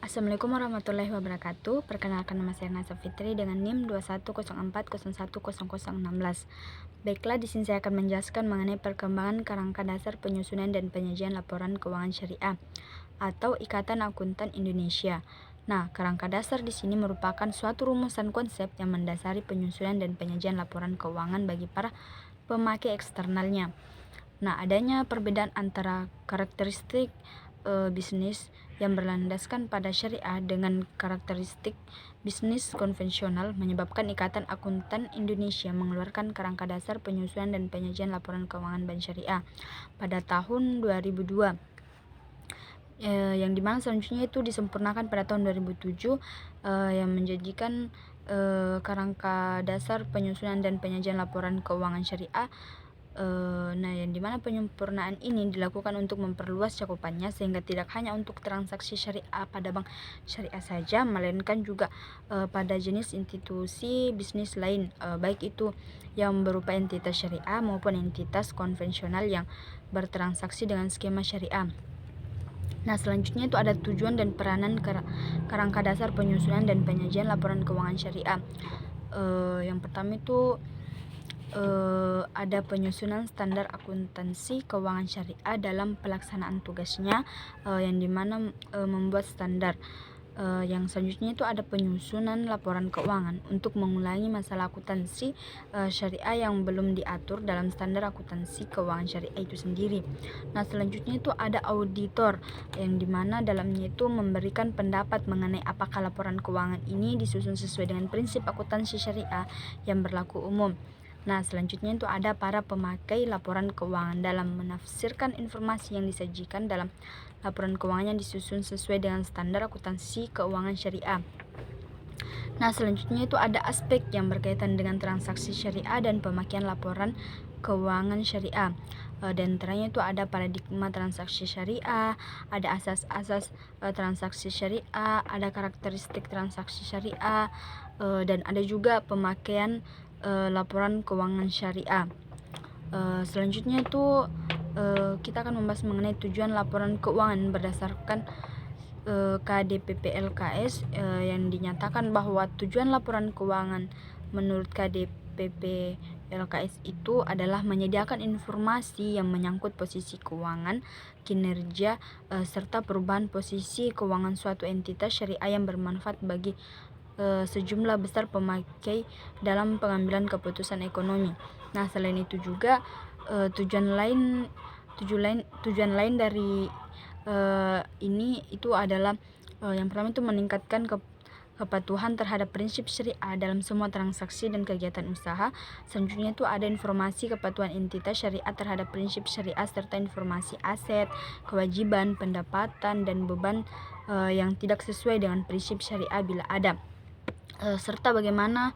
Assalamualaikum warahmatullahi wabarakatuh. Perkenalkan, nama saya Nasa Fitri dengan NIM 2104010016. Baiklah, di sini saya akan menjelaskan mengenai perkembangan kerangka dasar penyusunan dan penyajian laporan keuangan syariah atau Ikatan Akuntan Indonesia. Nah, kerangka dasar di sini merupakan suatu rumusan konsep yang mendasari penyusunan dan penyajian laporan keuangan bagi para pemakai eksternalnya. Nah, adanya perbedaan antara karakteristik bisnis yang berlandaskan pada syariah dengan karakteristik bisnis konvensional menyebabkan Ikatan Akuntan Indonesia mengeluarkan kerangka dasar penyusunan dan penyajian laporan keuangan bank syariah pada tahun 2002. Yang dimana selanjutnya itu disempurnakan pada tahun 2007 yang menjadikan kerangka dasar penyusunan dan penyajian laporan keuangan syariah. Nah, yang dimana penyempurnaan ini dilakukan untuk memperluas cakupannya sehingga tidak hanya untuk transaksi syariah pada bank syariah saja, melainkan juga pada jenis institusi bisnis lain, baik itu yang berupa entitas syariah maupun entitas konvensional yang bertransaksi dengan skema syariah. Nah, selanjutnya itu ada tujuan dan peranan kerangka dasar penyusunan dan penyajian laporan keuangan syariah. Yang pertama itu ada penyusunan standar akuntansi keuangan syariah dalam pelaksanaan tugasnya, yang dimana membuat standar. Yang selanjutnya itu ada penyusunan laporan keuangan untuk mengulangi masalah akuntansi syariah yang belum diatur dalam standar akuntansi keuangan syariah itu sendiri. Nah, selanjutnya itu ada auditor yang dimana dalamnya itu memberikan pendapat mengenai apakah laporan keuangan ini disusun sesuai dengan prinsip akuntansi syariah yang berlaku umum. Nah, selanjutnya itu ada para pemakai laporan keuangan dalam menafsirkan informasi yang disajikan dalam laporan keuangan yang disusun sesuai dengan standar akuntansi keuangan syariah. Nah, selanjutnya itu ada aspek yang berkaitan dengan transaksi syariah dan pemakaian laporan keuangan syariah. Dan antaranya itu ada paradigma transaksi syariah, ada asas-asas transaksi syariah, ada karakteristik transaksi syariah, dan ada juga pemakaian laporan keuangan syariah. Selanjutnya itu kita akan membahas mengenai tujuan laporan keuangan berdasarkan KDPP-LKS, yang dinyatakan bahwa tujuan laporan keuangan menurut KDPP-LKS itu adalah menyediakan informasi yang menyangkut posisi keuangan, kinerja, serta perubahan posisi keuangan suatu entitas syariah yang bermanfaat bagi sejumlah besar pemakai dalam pengambilan keputusan ekonomi. Nah, selain itu juga tujuan lain dari ini itu adalah yang pertama itu meningkatkan kepatuhan terhadap prinsip syariah dalam semua transaksi dan kegiatan usaha. Selanjutnya itu ada informasi kepatuhan entitas syariah terhadap prinsip syariah serta informasi aset, kewajiban, pendapatan, dan beban yang tidak sesuai dengan prinsip syariah bila ada, serta bagaimana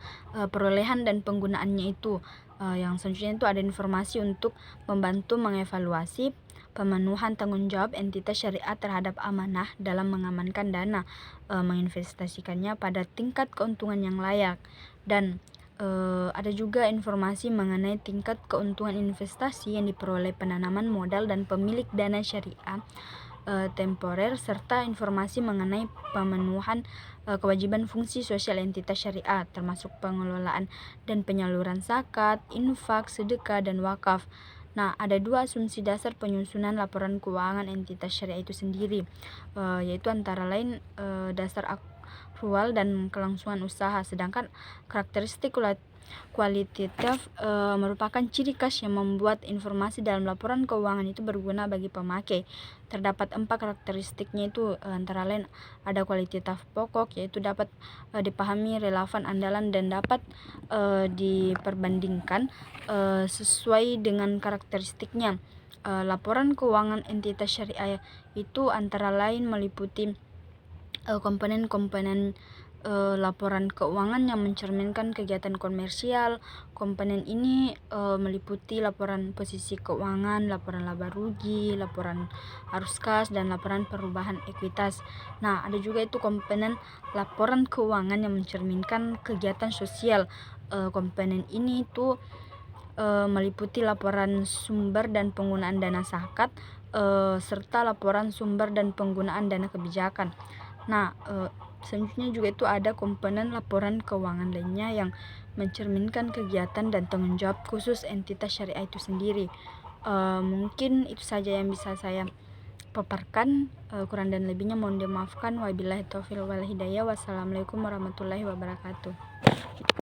perolehan dan penggunaannya itu. Yang selanjutnya itu ada informasi untuk membantu mengevaluasi pemenuhan tanggung jawab entitas syariah terhadap amanah dalam mengamankan dana, menginvestasikannya pada tingkat keuntungan yang layak. Dan ada juga informasi mengenai tingkat keuntungan investasi yang diperoleh penanaman modal dan pemilik dana syariah temporer, serta informasi mengenai pemenuhan kewajiban fungsi sosial entitas syariah termasuk pengelolaan dan penyaluran zakat, infak, sedekah, dan wakaf. Nah, ada dua asumsi dasar penyusunan laporan keuangan entitas syariah itu sendiri, yaitu antara lain dasar akrual dan kelangsungan usaha, sedangkan karakteristik kualitatif merupakan ciri khas yang membuat informasi dalam laporan keuangan itu berguna bagi pemakai. Terdapat 4 karakteristiknya itu, antara lain ada kualitatif pokok, yaitu dapat dipahami, relevan, andalan, dan dapat diperbandingkan sesuai dengan karakteristiknya. Laporan keuangan entitas syariah itu antara lain meliputi komponen-komponen laporan keuangan yang mencerminkan kegiatan komersial. Komponen ini meliputi laporan posisi keuangan, laporan laba rugi, laporan arus kas, dan laporan perubahan ekuitas. Nah, ada juga itu komponen laporan keuangan yang mencerminkan kegiatan sosial. Komponen ini itu meliputi laporan sumber dan penggunaan dana zakat, serta laporan sumber dan penggunaan dana kebijakan. Nah, selanjutnya juga itu ada komponen laporan keuangan lainnya yang mencerminkan kegiatan dan tanggung jawab khusus entitas syariah itu sendiri. Mungkin itu saja yang bisa saya paparkan. Kurang dan lebihnya mohon dimaafkan. Wabillahi taufiq wal hidayah. Wassalamualaikum warahmatullahi wabarakatuh.